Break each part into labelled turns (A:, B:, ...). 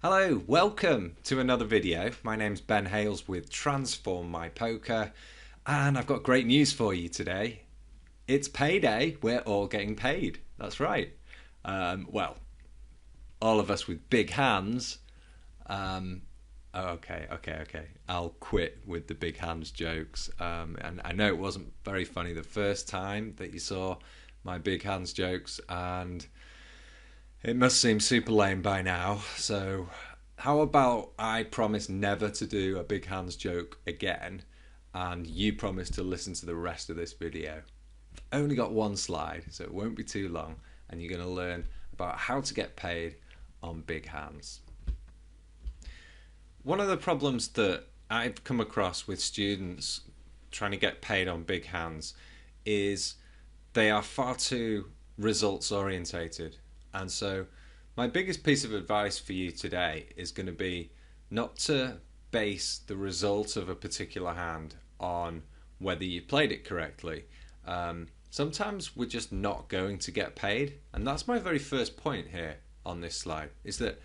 A: Hello, welcome to another video. My name's Ben Hales with Transform My Poker, and I've got great news for you today. It's payday. We're all getting paid. That's right. Well, all of us with big hands. Okay. I'll quit with the big hands jokes. And I know it wasn't very funny the first time that you saw my big hands jokes, and it must seem super lame by now. So, how about I promise never to do a big hands joke again, and you promise to listen to the rest of this video? I've only got one slide, so it won't be too long, and you're going to learn about how to get paid on big hands. One of the problems that I've come across with students trying to get paid on big hands is they are far too results orientated. And so my biggest piece of advice for you today is going to be not to base the result of a particular hand on whether you played it correctly. Sometimes we're just not going to get paid, and that's my very first point here on this slide, is that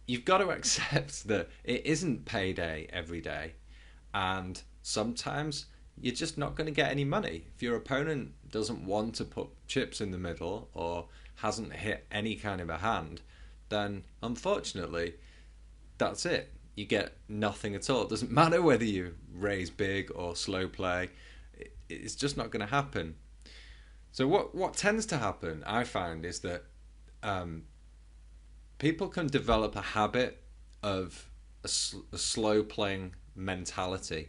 A: you've got to accept that it isn't payday every day, and sometimes you're just not going to get any money. If your opponent doesn't want to put chips in the middle or hasn't hit any kind of a hand, then unfortunately that's it. You get nothing at all. It doesn't matter whether you raise big or slow play. It's just not going to happen. So what tends to happen, I find, is that people can develop a habit of a slow playing mentality.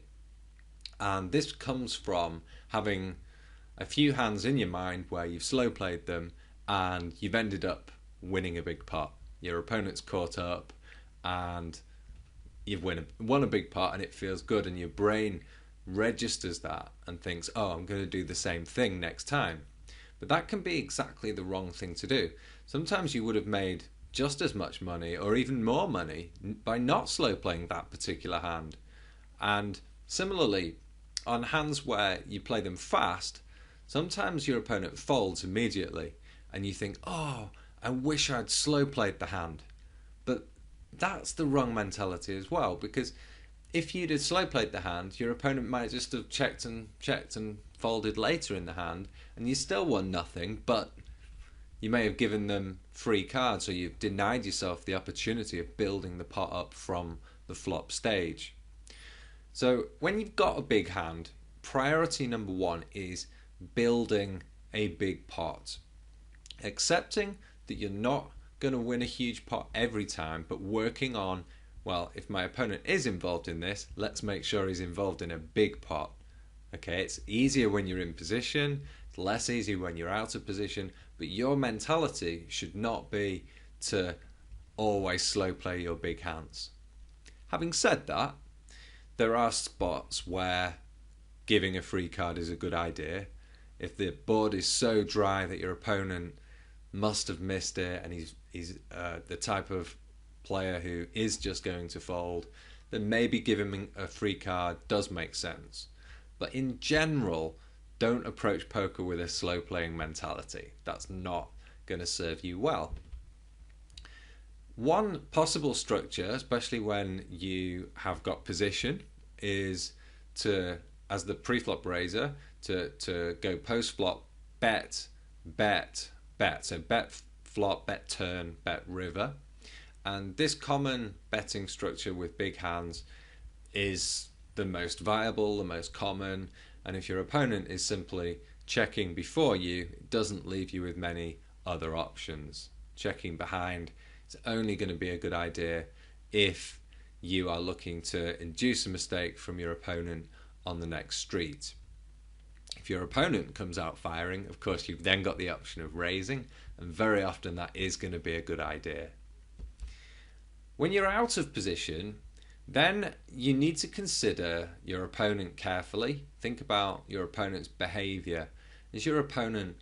A: And this comes from having a few hands in your mind where you've slow played them and you've ended up winning a big pot. Your opponent's caught up and you've won a big pot, and it feels good, and your brain registers that and thinks, oh, I'm going to do the same thing next time. But that can be exactly the wrong thing to do. Sometimes you would have made just as much money or even more money by not slow playing that particular hand. And similarly, on hands where you play them fast, sometimes your opponent folds immediately and you think, oh, I wish I'd slow played the hand. But that's the wrong mentality as well, because if you'd have slow played the hand, your opponent might just have checked and folded later in the hand, and you still won nothing, but you may have given them free cards, or you've denied yourself the opportunity of building the pot up from the flop stage. So when you've got a big hand, priority number one is building a big pot. Accepting that you're not going to win a huge pot every time, but working on, well, if my opponent is involved in this, let's make sure he's involved in a big pot. Okay, it's easier when you're in position, it's less easy when you're out of position, but your mentality should not be to always slow play your big hands. Having said that, there are spots where giving a free card is a good idea. If the board is so dry that your opponent must have missed it, and he's the type of player who is just going to fold, then maybe giving him a free card does make sense. But in general, don't approach poker with a slow playing mentality. That's not going to serve you well. One possible structure, especially when you have got position, is to, as the pre-flop raiser, to go post-flop, bet. So bet flop, bet turn, bet river. And this common betting structure with big hands is the most viable, the most common. And if your opponent is simply checking before you, it doesn't leave you with many other options. Checking behind is only going to be a good idea if you are looking to induce a mistake from your opponent on the next street. If your opponent comes out firing, of course, you've then got the option of raising, and very often that is going to be a good idea. When you're out of position, then you need to consider your opponent carefully. Think about your opponent's behavior. Is your opponent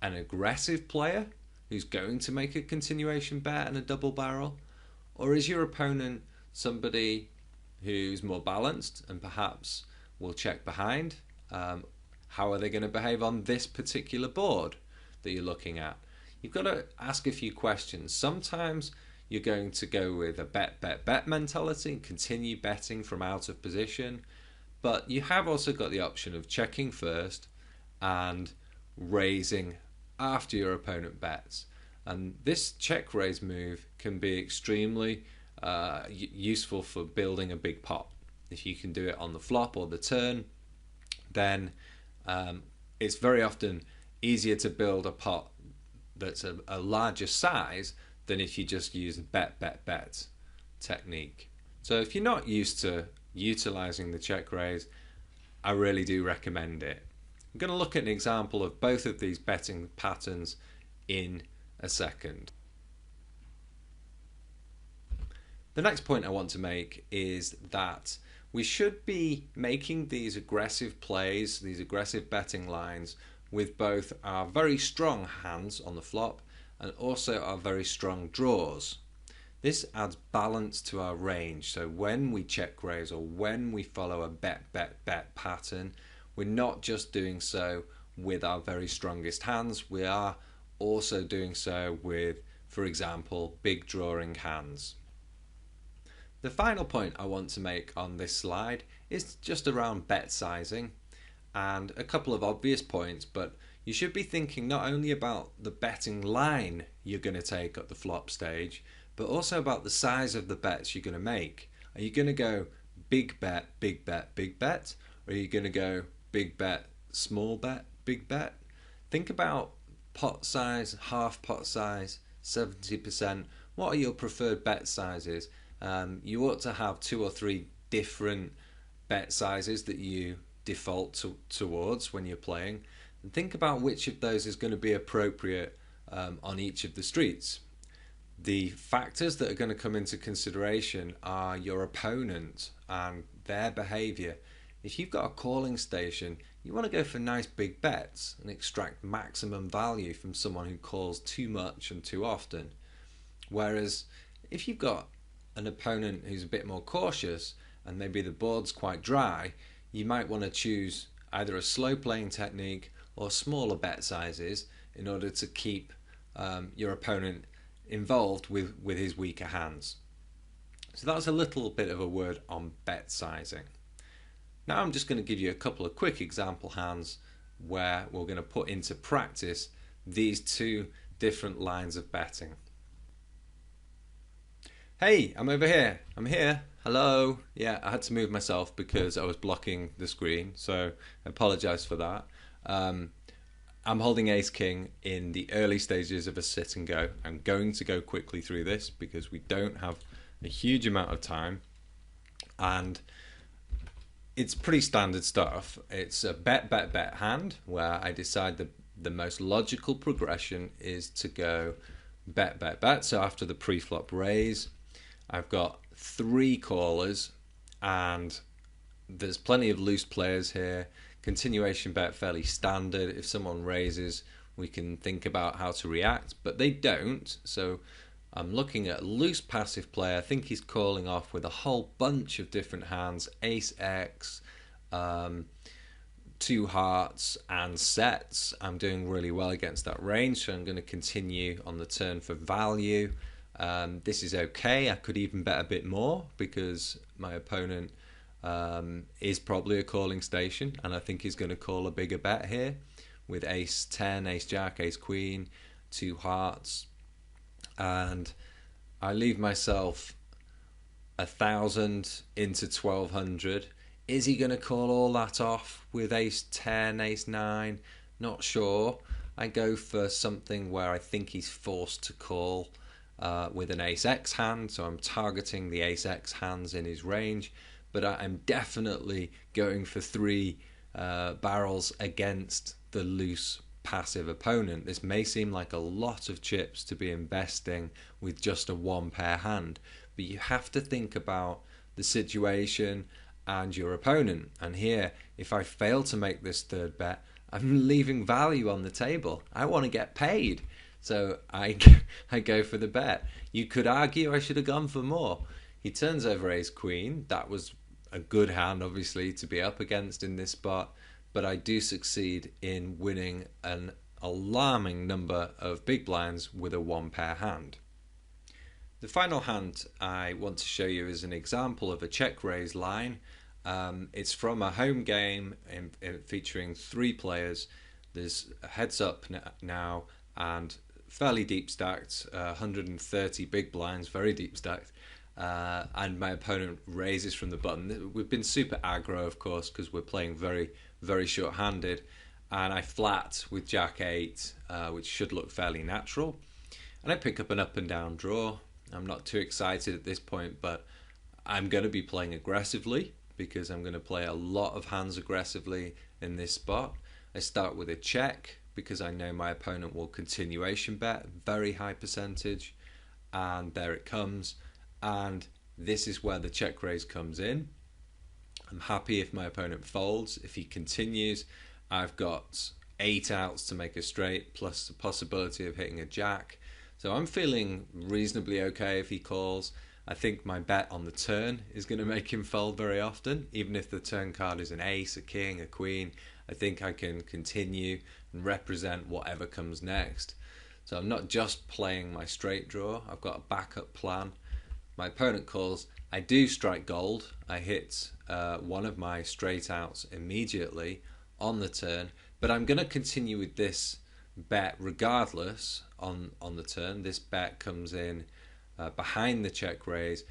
A: an aggressive player who's going to make a continuation bet and a double barrel? Or is your opponent somebody who's more balanced and perhaps will check behind? How are they going to behave on this particular board that you're looking at? You've got to ask a few questions. Sometimes you're going to go with a bet, bet, bet mentality and continue betting from out of position. But you have also got the option of checking first and raising after your opponent bets. And this check raise move can be extremely useful for building a big pot. If you can do it on the flop or the turn, then it's very often easier to build a pot that's a larger size than if you just use the bet, bet, bet technique. So if you're not used to utilizing the check raise, I really do recommend it. I'm going to look at an example of both of these betting patterns in a second. The next point I want to make is that we should be making these aggressive plays, these aggressive betting lines, with both our very strong hands on the flop and also our very strong draws. This adds balance to our range, so when we check raise or when we follow a bet, bet, bet pattern, we're not just doing so with our very strongest hands, we are also doing so with, for example, big drawing hands. The final point I want to make on this slide is just around bet sizing, and a couple of obvious points, but you should be thinking not only about the betting line you're going to take at the flop stage, but also about the size of the bets you're going to make. Are you going to go big bet, big bet, big bet? Or are you going to go big bet, small bet, big bet? Think about pot size, half pot size, 70%. What are your preferred bet sizes? You ought to have 2 or 3 different bet sizes that you default towards when you're playing. And think about which of those is going to be appropriate on each of the streets. The factors that are going to come into consideration are your opponent and their behaviour. If you've got a calling station, you want to go for nice big bets and extract maximum value from someone who calls too much and too often. Whereas if you've got an opponent who's a bit more cautious and maybe the board's quite dry, you might want to choose either a slow playing technique or smaller bet sizes in order to keep your opponent involved with his weaker hands. So that's a little bit of a word on bet sizing. Now I'm just going to give you a couple of quick example hands where we're going to put into practice these 2 different lines of betting. Hey, I'm over here. I'm here. Hello. Yeah, I had to move myself because I was blocking the screen, so I apologise for that. I'm holding Ace King in the early stages of a sit and go. I'm going to go quickly through this because we don't have a huge amount of time, and it's pretty standard stuff. It's a bet, bet, bet hand where I decide the most logical progression is to go bet, bet, bet. So after the pre-flop raise, I've got 3 callers and there's plenty of loose players here. Continuation bet fairly standard. If someone raises, we can think about how to react, but they don't. So I'm looking at a loose passive player. I think he's calling off with a whole bunch of different hands, ace X, 2 hearts and sets. I'm doing really well against that range, so I'm going to continue on the turn for value. This is okay. I could even bet a bit more because my opponent is probably a calling station, and I think he's going to call a bigger bet here with ace 10, ace jack, ace queen, 2 hearts, and I leave myself 1,000 into 1,200. Is he going to call all that off with ace 10, ace 9? Not sure. I go for something where I think he's forced to call with an ace X hand, so I'm targeting the ace X hands in his range, but I'm definitely going for 3 barrels against the loose passive opponent. This may seem like a lot of chips to be investing with just a 1 pair hand, but you have to think about the situation and your opponent. And here, if I fail to make this 3rd bet, I'm leaving value on the table. I want to get paid, so I go for the bet. You could argue I should have gone for more. He turns over ace queen. That was a good hand, obviously, to be up against in this spot, but I do succeed in winning an alarming number of big blinds with a 1 pair hand. The final hand I want to show you is an example of a check raise line. It's from a home game featuring 3 players. There's a heads up now and fairly deep stacked, 130 big blinds, very deep stacked. And my opponent raises from the button. We've been super aggro, of course, because we're playing very, very short-handed. And I flat with Jack 8, which should look fairly natural. And I pick up an up and down draw. I'm not too excited at this point, but I'm going to be playing aggressively because I'm going to play a lot of hands aggressively in this spot. I start with a check because I know my opponent will continuation bet, very high percentage, and there it comes. And this is where the check raise comes in. I'm happy if my opponent folds. If he continues, I've got 8 outs to make a straight, plus the possibility of hitting a jack. So I'm feeling reasonably okay if he calls. I think my bet on the turn is going to make him fold very often. Even if the turn card is an ace, a king, a queen, I think I can continue and represent whatever comes next. So I'm not just playing my straight draw, I've got a backup plan. My opponent calls, I do strike gold. I hit one of my straight outs immediately on the turn, but I'm going to continue with this bet regardless on the turn. This bet comes in behind the check raise,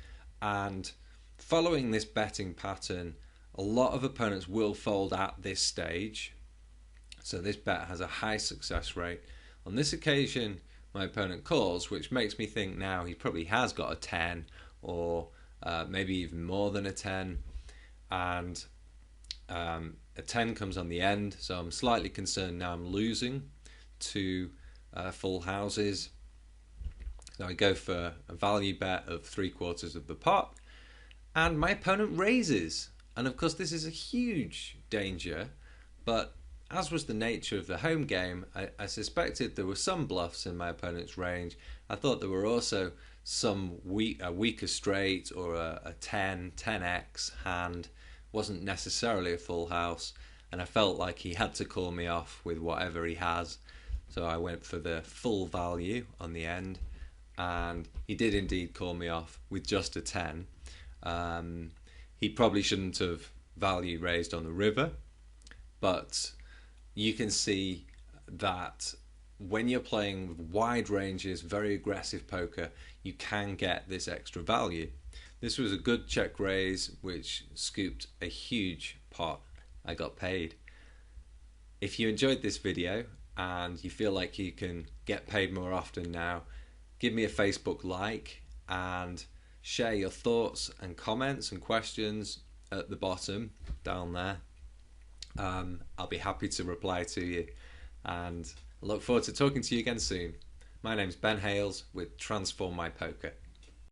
A: and following this betting pattern, a lot of opponents will fold at this stage. So this bet has a high success rate. On this occasion, my opponent calls, which makes me think now he probably has got a 10 or maybe even more than a 10, and a 10 comes on the end, so I'm slightly concerned now I'm losing to full houses. So I go for a value bet of 3/4 of the pot, and my opponent raises. And of course this is a huge danger, but as was the nature of the home game, I suspected there were some bluffs in my opponent's range. I thought there were also some a weaker straight or a 10x hand, wasn't necessarily a full house, and I felt like he had to call me off with whatever he has. So I went for the full value on the end, and he did indeed call me off with just a 10. He probably shouldn't have value raised on the river, but you can see that when you're playing wide ranges, very aggressive poker, you can get this extra value. This was a good check raise which scooped a huge pot. I got paid. If you enjoyed this video and you feel like you can get paid more often now, give me a Facebook like and share your thoughts and comments and questions at the bottom down there. I'll be happy to reply to you, and I look forward to talking to you again soon. My name's Ben Hales with Transform My Poker.